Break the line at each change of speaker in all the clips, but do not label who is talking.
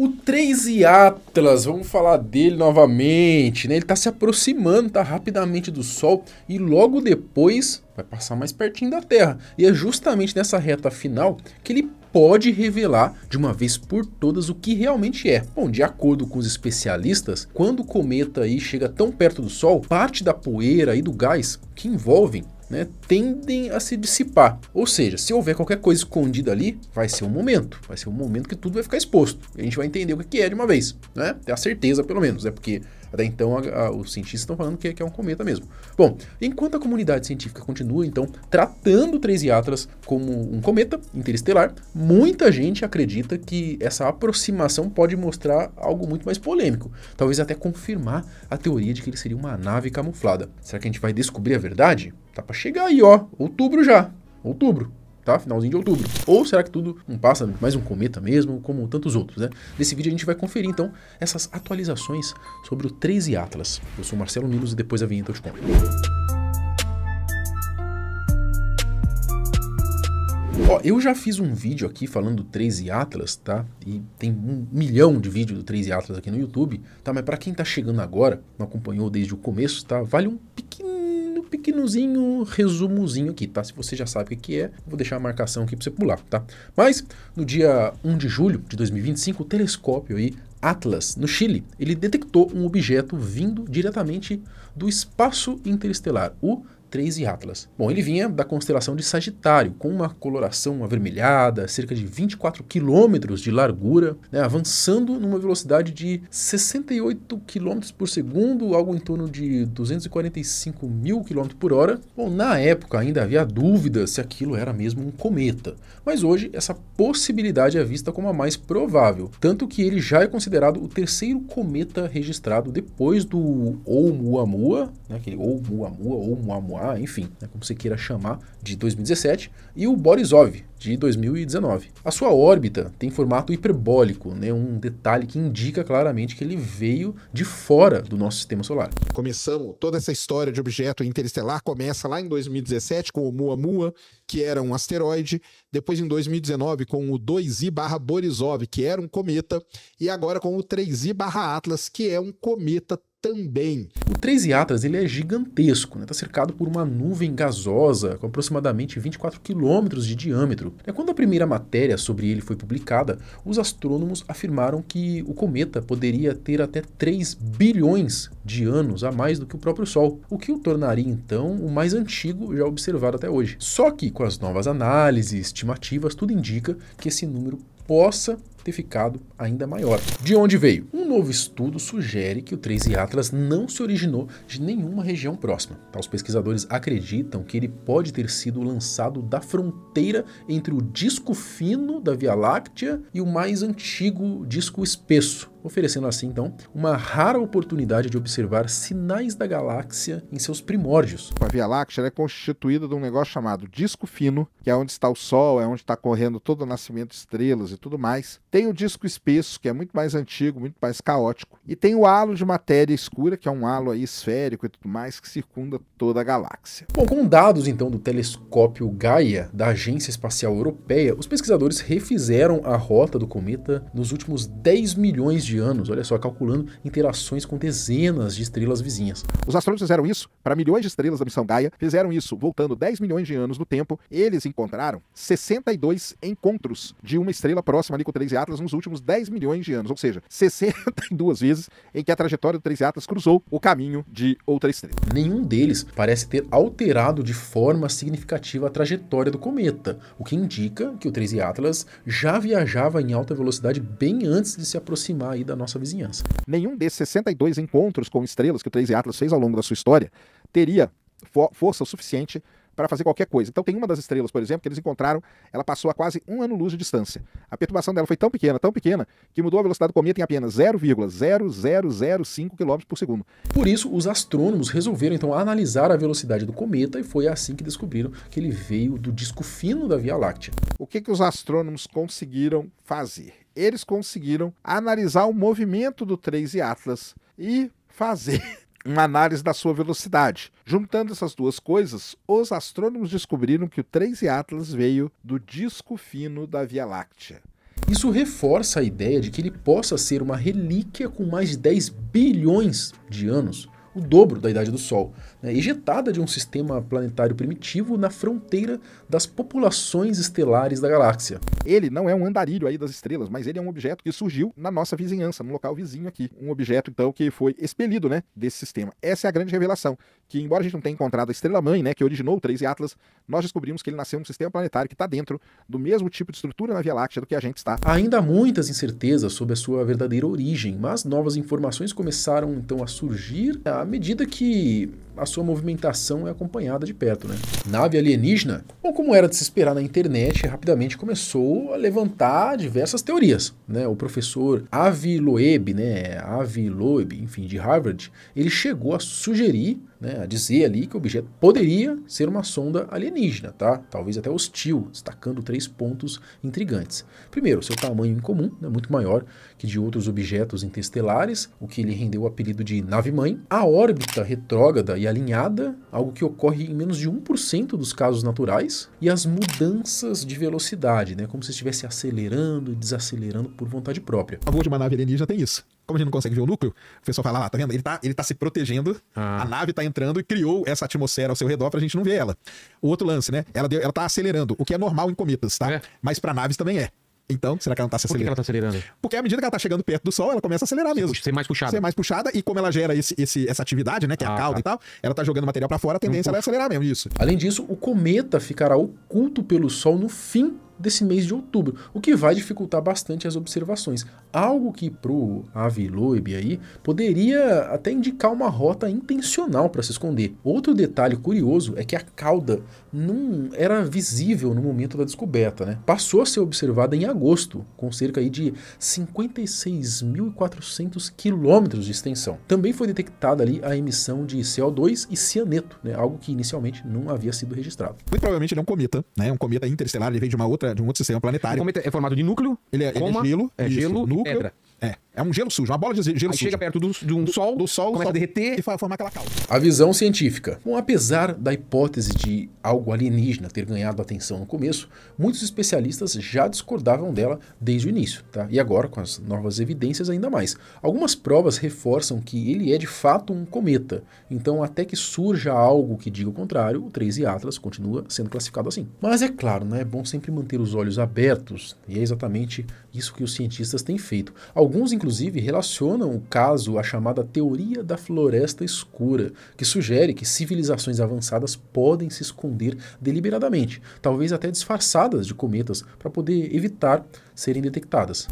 O 3 Atlas, vamos falar dele novamente, né? Ele está se aproximando, tá rapidamente do Sol e logo depois vai passar mais pertinho da Terra. E é justamente nessa reta final que ele pode revelar de uma vez por todas o que realmente é. Bom, de acordo com os especialistas, quando o cometa aí chega tão perto do Sol, parte da poeira e do gás que envolvem, né, tendem a se dissipar. Ou seja, se houver qualquer coisa escondida ali, vai ser um momento que tudo vai ficar exposto. E a gente vai entender o que é de uma vez, né? Ter a certeza pelo menos, né? Porque até então os cientistas estão falando que é um cometa mesmo. Bom, enquanto a comunidade científica continua então tratando o 3 Atlas como um cometa interestelar, muita gente acredita que essa aproximação pode mostrar algo muito mais polêmico, talvez até confirmar a teoria de que ele seria uma nave camuflada. Será que a gente vai descobrir a verdade? Tá pra chegar aí, ó, outubro já, outubro. Tá? Finalzinho de outubro. Ou será que tudo não passa mais um cometa mesmo, como tantos outros, né? Nesse vídeo a gente vai conferir, então, essas atualizações sobre o 3 Atlas. Eu sou Marcelo Milos e depois da vinheta eu te conto. Ó, eu já fiz um vídeo aqui falando do 3 Atlas, tá? E tem 1 milhão de vídeos do 3 Atlas aqui no YouTube, tá? Mas para quem tá chegando agora, não acompanhou desde o começo, tá? Vale um pequenozinho resumozinho aqui, tá? Se você já sabe o que é, eu vou deixar a marcação aqui para você pular, tá? Mas no dia 1 de julho de 2025, o telescópio aí Atlas, no Chile, ele detectou um objeto vindo diretamente do espaço interestelar, o 3 Atlas. Bom, ele vinha da constelação de Sagitário, com uma coloração avermelhada, cerca de 24 quilômetros de largura, né, avançando numa velocidade de 68 quilômetros por segundo, algo em torno de 245 mil quilômetros por hora. Bom, na época ainda havia dúvida se aquilo era mesmo um cometa, mas hoje essa possibilidade é vista como a mais provável, tanto que ele já é considerado o terceiro cometa registrado depois do Oumuamua, né, aquele Oumuamua, enfim, né, como você queira chamar, de 2017, e o Borisov, de 2019. A sua órbita tem formato hiperbólico, né, um detalhe que indica claramente que ele veio de fora do nosso sistema solar.
Começamos toda essa história de objeto interestelar, começa lá em 2017 com o Oumuamua, que era um asteroide, depois em 2019 com o 2I/Borisov, que era um cometa, e agora com o 3I/Atlas, que é um cometa também.
O 3 Atlas ele é gigantesco, está cercado por uma nuvem gasosa com aproximadamente 24 quilômetros de diâmetro. Quando a primeira matéria sobre ele foi publicada, os astrônomos afirmaram que o cometa poderia ter até 3 bilhões de anos a mais do que o próprio Sol, o que o tornaria então o mais antigo já observado até hoje. Só que com as novas análises, estimativas, tudo indica que esse número possa ter ficado ainda maior. De onde veio? Um novo estudo sugere que o 3 Atlas não se originou de nenhuma região próxima. Os pesquisadores acreditam que ele pode ter sido lançado da fronteira entre o disco fino da Via Láctea e o mais antigo disco espesso, oferecendo assim, então, uma rara oportunidade de observar sinais da galáxia em seus primórdios.
A Via Láctea é constituída de um negócio chamado disco fino, que é onde está o Sol, é onde está correndo todo o nascimento de estrelas e tudo mais. Tem o disco espesso, que é muito mais antigo, muito mais caótico. E tem o halo de matéria escura, que é um halo aí esférico e tudo mais, que circunda toda a galáxia.
Bom, com dados então do telescópio Gaia, da Agência Espacial Europeia, os pesquisadores refizeram a rota do cometa nos últimos 10 milhões de anos, olha só, calculando interações com dezenas de estrelas vizinhas.
Os astrônomos fizeram isso para milhões de estrelas da missão Gaia, fizeram isso voltando 10 milhões de anos no tempo. Eles encontraram 62 encontros de uma estrela próxima ali com o 3 Atlas nos últimos 10 milhões de anos, ou seja, 62 vezes em que a trajetória do 3 Atlas cruzou o caminho de outra estrela.
Nenhum deles parece ter alterado de forma significativa a trajetória do cometa, o que indica que o 3 Atlas já viajava em alta velocidade bem antes de se aproximar aí da nossa vizinhança.
Nenhum desses 62 encontros com estrelas que o 3 Atlas fez ao longo da sua história teria força o suficiente para fazer qualquer coisa. Então tem uma das estrelas, por exemplo, que eles encontraram, ela passou a quase 1 ano-luz de distância. A perturbação dela foi tão pequena, que mudou a velocidade do cometa em apenas 0,0005 km por segundo.
Por isso, os astrônomos resolveram então analisar a velocidade do cometa e foi assim que descobriram que ele veio do disco fino da Via Láctea.
O que os astrônomos conseguiram fazer? Eles conseguiram analisar o movimento do 3 Atlas e fazer uma análise da sua velocidade. Juntando essas duas coisas, os astrônomos descobriram que o 3 Atlas veio do disco fino da Via Láctea.
Isso reforça a ideia de que ele possa ser uma relíquia com mais de 10 bilhões de anos, o dobro da idade do Sol, né, ejetada de um sistema planetário primitivo na fronteira das populações estelares da galáxia.
Ele não é um andarilho aí das estrelas, mas ele é um objeto que surgiu na nossa vizinhança, no local vizinho aqui. Um objeto, então, que foi expelido, né, desse sistema. Essa é a grande revelação, que embora a gente não tenha encontrado a estrela-mãe, né, que originou o 13 Atlas, nós descobrimos que ele nasceu num sistema planetário que está dentro do mesmo tipo de estrutura na Via Láctea do que a gente está.
Ainda há muitas incertezas sobre a sua verdadeira origem, mas novas informações começaram, então, a surgir à medida que a sua movimentação é acompanhada de perto, né? Nave alienígena, bom, como era de se esperar na internet, rapidamente começou a levantar diversas teorias, né? O professor Avi Loeb, enfim, de Harvard, ele chegou a sugerir, né, a dizer ali que o objeto poderia ser uma sonda alienígena, tá? Talvez até hostil, destacando 3 pontos intrigantes. Primeiro, seu tamanho incomum, né, muito maior que de outros objetos interestelares, o que lhe rendeu o apelido de nave-mãe. A órbita retrógrada e alinhada, algo que ocorre em menos de 1% dos casos naturais, e as mudanças de velocidade, né, como se estivesse acelerando e desacelerando por vontade própria.
A voo de uma nave alienígena tem isso. Como a gente não consegue ver o núcleo, o pessoal fala lá, tá vendo? Ele tá se protegendo, a nave tá entrando e criou essa atmosfera ao seu redor pra gente não ver ela. O outro lance, né? Ela tá acelerando, o que é normal em cometas, tá?
É.
Mas pra naves também é. Então, será que ela não tá se
Por que
acelerando?
ela tá acelerando?
Porque à medida que ela tá chegando perto do Sol, ela começa a acelerar mesmo.
Ser mais puxada.
Ser mais puxada, e como ela gera essa atividade, né? Que é a cauda e tal, ela tá jogando material pra fora, a tendência é acelerar mesmo, isso.
Além disso, o cometa ficará oculto pelo Sol no fim desse mês de outubro, o que vai dificultar bastante as observações. Algo que pro Avi Loeb aí poderia até indicar uma rota intencional para se esconder. Outro detalhe curioso é que a cauda não era visível no momento da descoberta, né? Passou a ser observada em agosto, com cerca aí de 56.400 quilômetros de extensão. Também foi detectada ali a emissão de CO2 e cianeto, né? Algo que inicialmente não havia sido registrado.
Muito provavelmente ele é um cometa, né? Um cometa interestelar, ele vem de um outro sistema planetário.
O cometa é formado de núcleo,
Ele é gelo,
gelo e
núcleo.
pedra.
É um gelo sujo, uma bola de gelo
Aí
sujo.
chega perto de um sol, começa a derreter.
E vai formar aquela calda.
A visão científica. Bom, apesar da hipótese de algo alienígena ter ganhado atenção no começo, muitos especialistas já discordavam dela desde o início, tá? E agora, com as novas evidências, ainda mais. Algumas provas reforçam que ele é de fato um cometa, então até que surja algo que diga o contrário, o 13 Atlas continua sendo classificado assim. Mas é claro, né, é bom sempre manter os olhos abertos, e é exatamente isso que os cientistas têm feito. Alguns, inclusive, relacionam o caso à chamada teoria da floresta escura, que sugere que civilizações avançadas podem se esconder deliberadamente, talvez até disfarçadas de cometas, para poder evitar serem detectadas.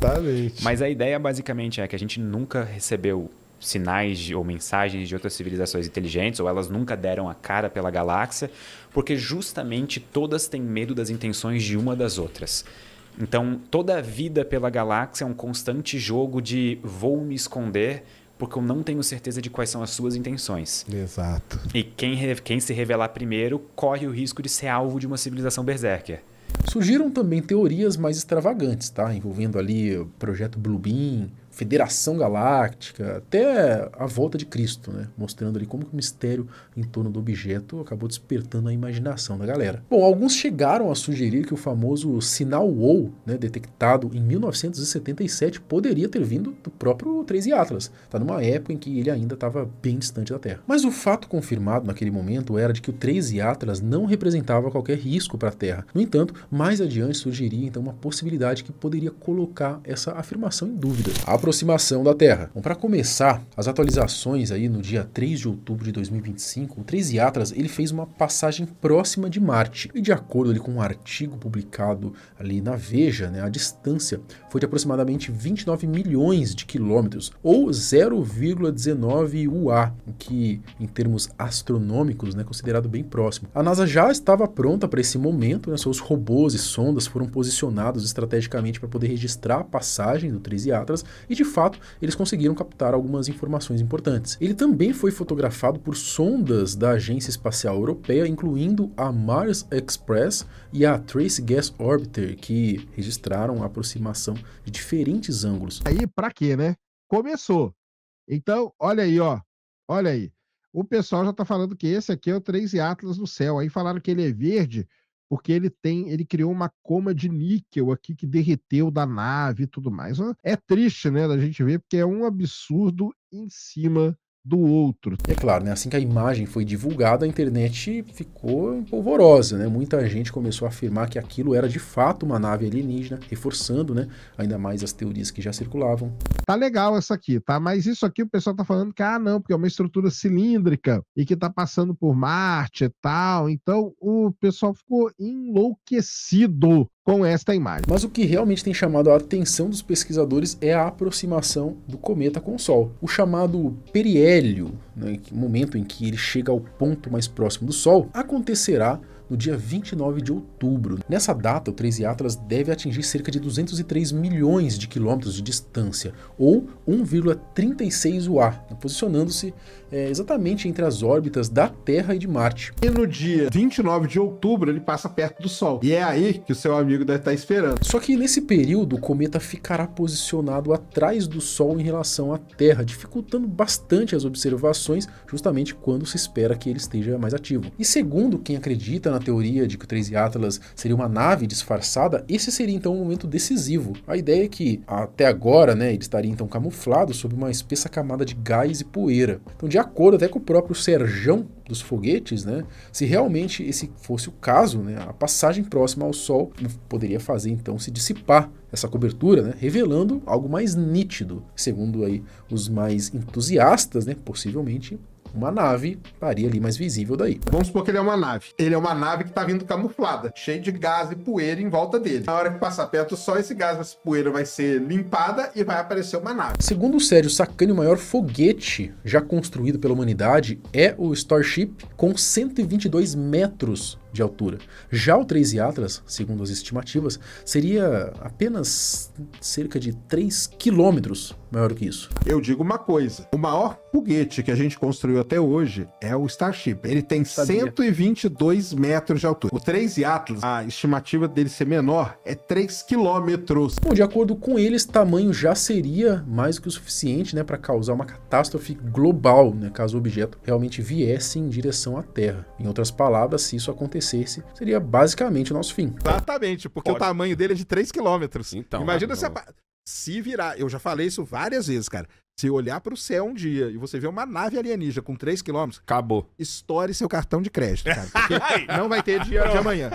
Mas a ideia basicamente é que a gente nunca recebeu sinais ou mensagens de outras civilizações inteligentes, ou elas nunca deram a cara pela galáxia, porque justamente todas têm medo das intenções de uma das outras. Então, toda a vida pela galáxia é um constante jogo de vou me esconder porque eu não tenho certeza de quais são as suas intenções.
Exato.
E quem se revelar primeiro corre o risco de ser alvo de uma civilização berserker.
Surgiram também teorias mais extravagantes, tá? Envolvendo ali o projeto Bluebeam, Federação Galáctica, até a volta de Cristo, né? Mostrando ali como que o mistério em torno do objeto acabou despertando a imaginação da galera. Bom, alguns chegaram a sugerir que o famoso sinal WOW, né, detectado em 1977, poderia ter vindo do próprio 13 Atlas, tá? Numa época em que ele ainda estava bem distante da Terra. Mas o fato confirmado naquele momento era de que o 13 Atlas não representava qualquer risco para a Terra. No entanto, mais adiante surgiria então uma possibilidade que poderia colocar essa afirmação em dúvida. A aproximação da Terra. Bom, para começar, as atualizações aí no dia 3 de outubro de 2025, o 13 Atlas ele fez uma passagem próxima de Marte. E de acordo ali com um artigo publicado ali na Veja, né, a distância foi de aproximadamente 29 milhões de quilômetros, ou 0,19 UA, o que em termos astronômicos é, né, considerado bem próximo. A NASA já estava pronta para esse momento, né, seus robôs e sondas foram posicionados estrategicamente para poder registrar a passagem do 13 Atlas e de fato eles conseguiram captar algumas informações importantes. Ele também foi fotografado por sondas da Agência Espacial Europeia, incluindo a Mars Express e a Trace Gas Orbiter, que registraram a aproximação de diferentes ângulos.
Aí, pra quê, né? Começou. Então, olha aí, ó. Olha aí. O pessoal já tá falando que esse aqui é o 13 Atlas do céu. Aí falaram que ele é verde porque ele criou uma coma de níquel aqui que derreteu da nave e tudo mais. É triste, né, da gente ver, porque é um absurdo em cima do outro.
É claro, né? Assim que a imagem foi divulgada, a internet ficou polvorosa, né? Muita gente começou a afirmar que aquilo era de fato uma nave alienígena, reforçando, né, ainda mais as teorias que já circulavam.
Tá legal essa aqui, tá? Mas isso aqui o pessoal tá falando que, não, porque é uma estrutura cilíndrica e que tá passando por Marte e tal. Então o pessoal ficou enlouquecido com esta imagem.
Mas o que realmente tem chamado a atenção dos pesquisadores é a aproximação do cometa com o Sol. O chamado periélio, né, momento em que ele chega ao ponto mais próximo do Sol, acontecerá no dia 29 de outubro. Nessa data, o 13 Atlas deve atingir cerca de 203 milhões de quilômetros de distância, ou 1,36 UA, posicionando-se exatamente entre as órbitas da Terra e de Marte.
E no dia 29 de outubro ele passa perto do Sol. E é aí que o seu amigo deve estar esperando.
Só que nesse período o cometa ficará posicionado atrás do Sol em relação à Terra, dificultando bastante as observações, justamente quando se espera que ele esteja mais ativo. E segundo quem acredita na teoria de que o 13 Atlas seria uma nave disfarçada, esse seria então um momento decisivo. A ideia é que até agora, né, ele estaria então camuflado sob uma espessa camada de gás e poeira. Então, de acordo até com o próprio Serjão dos foguetes, né, se realmente esse fosse o caso, né, a passagem próxima ao Sol poderia fazer então se dissipar essa cobertura, né, revelando algo mais nítido. Segundo aí os mais entusiastas, né, possivelmente uma nave estaria ali mais visível daí.
Vamos supor que ele é uma nave. Ele é uma nave que está vindo camuflada, cheio de gás e poeira em volta dele. Na hora que passar perto do Sol, esse gás, essa poeira vai ser limpada e vai aparecer uma nave.
Segundo o Sérgio Sacani, o maior foguete já construído pela humanidade é o Starship, com 122 metros de altura. Já o 13 Atlas, segundo as estimativas, seria apenas cerca de 3 quilômetros maior que isso.
Eu digo uma coisa, o maior foguete que a gente construiu até hoje é o Starship. Ele tem 122 metros de altura. O 13 Atlas, a estimativa dele ser menor é 3 quilômetros.
Bom, de acordo com eles, tamanho já seria mais do que o suficiente, né, para causar uma catástrofe global, né, caso o objeto realmente viesse em direção à Terra. Em outras palavras, se isso acontecesse, seria basicamente o nosso fim.
Exatamente, porque o tamanho dele é de 3 quilômetros.
Então,
imagina se virar, eu já falei isso várias vezes, cara. Se olhar pro céu um dia e você ver uma nave alienígena com 3 quilômetros,
acabou.
Estoure seu cartão de crédito, cara. Porque não vai ter dia de amanhã.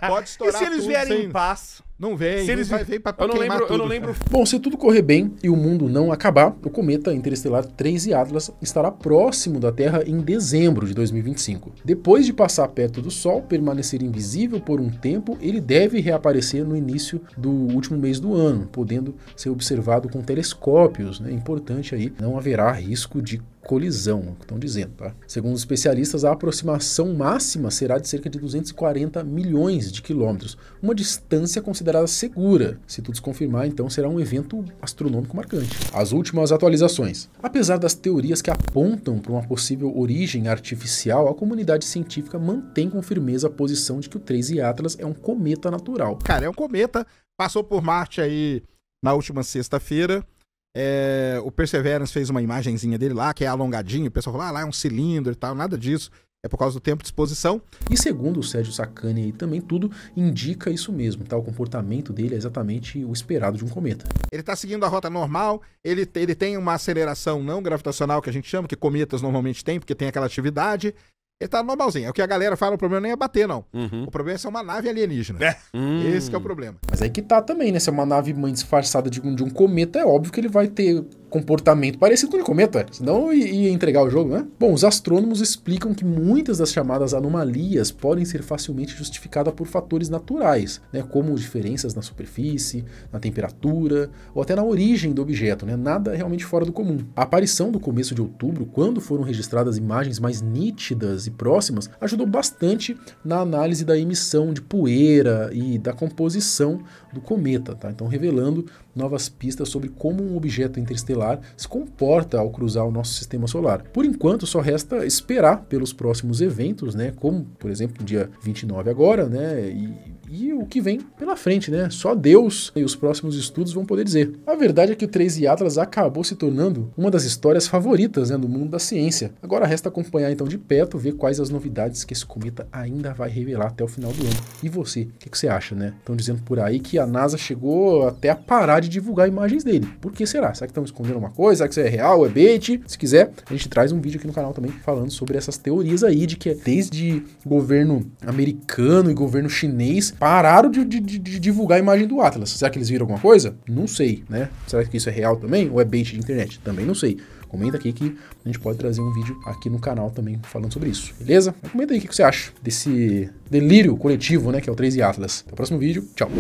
Pode estourar.
E se eles
tudo
vierem
sem...
em paz?
Não vem,
Se eles
vai vir pra
eu não
queimar
lembro,
tudo.
eu não lembro.
Bom, se tudo correr bem e o mundo não acabar, o cometa interestelar 13 Atlas estará próximo da Terra em dezembro de 2025. Depois de passar perto do Sol, permanecer invisível por um tempo, ele deve reaparecer no início do último mês do ano, podendo ser observado com telescópios, né? Importante aí, não haverá risco de colisão, estão dizendo, tá? Segundo os especialistas, a aproximação máxima será de cerca de 240 milhões de quilômetros, uma distância considerada segura. Se tudo se confirmar, então será um evento astronômico marcante. As últimas atualizações. Apesar das teorias que apontam para uma possível origem artificial, a comunidade científica mantém com firmeza a posição de que o 13 Atlas é um cometa natural.
Cara, é um cometa, passou por Marte aí na última sexta-feira. O Perseverance fez uma imagenzinha dele lá, que é alongadinho, o pessoal falou, lá é um cilindro e tal, nada disso, é por causa do tempo de exposição.
E segundo o Sérgio Sacani aí também, tudo indica isso mesmo, tá? O comportamento dele é exatamente o esperado de um cometa.
Ele tá seguindo a rota normal, ele tem uma aceleração não gravitacional que a gente chama, que cometas normalmente tem, porque tem aquela atividade. Ele tá normalzinho. É o que a galera fala, o problema nem é bater, não. O problema é ser uma nave alienígena. Esse que é o problema.
Mas aí que tá também, né? Se é uma nave mãe disfarçada de um cometa, é óbvio que ele vai ter comportamento parecido com o de cometa, senão ia entregar o jogo, né? Bom, os astrônomos explicam que muitas das chamadas anomalias podem ser facilmente justificadas por fatores naturais, né? Como diferenças na superfície, na temperatura, ou até na origem do objeto, né? Nada realmente fora do comum. A aparição do começo de outubro, quando foram registradas imagens mais nítidas e próximas, ajudou bastante na análise da emissão de poeira e da composição do cometa, tá? Então revelando novas pistas sobre como um objeto interestelar se comporta ao cruzar o nosso sistema solar. Por enquanto, só resta esperar pelos próximos eventos, né? Como, por exemplo, dia 29 agora, né? e o que vem pela frente, né? Só Deus e os próximos estudos vão poder dizer. A verdade é que o 3i Atlas acabou se tornando uma das histórias favoritas, né, do mundo da ciência. Agora resta acompanhar então de perto, ver quais as novidades que esse cometa ainda vai revelar até o final do ano. E você, o que você acha, né? Estão dizendo por aí que a NASA chegou até a parar de divulgar imagens dele. Por que será? Será que estão escondendo uma coisa? Será que isso é real? É bait? Se quiser, a gente traz um vídeo aqui no canal também falando sobre essas teorias aí de que desde governo americano e governo chinês pararam de divulgar a imagem do Atlas. Será que eles viram alguma coisa? Não sei, né? Será que isso é real também? Ou é bait de internet? Também não sei. Comenta aqui que a gente pode trazer um vídeo aqui no canal também falando sobre isso, beleza? Comenta aí o que você acha desse delírio coletivo, né, que é o 3i Atlas. Até o próximo vídeo. Tchau!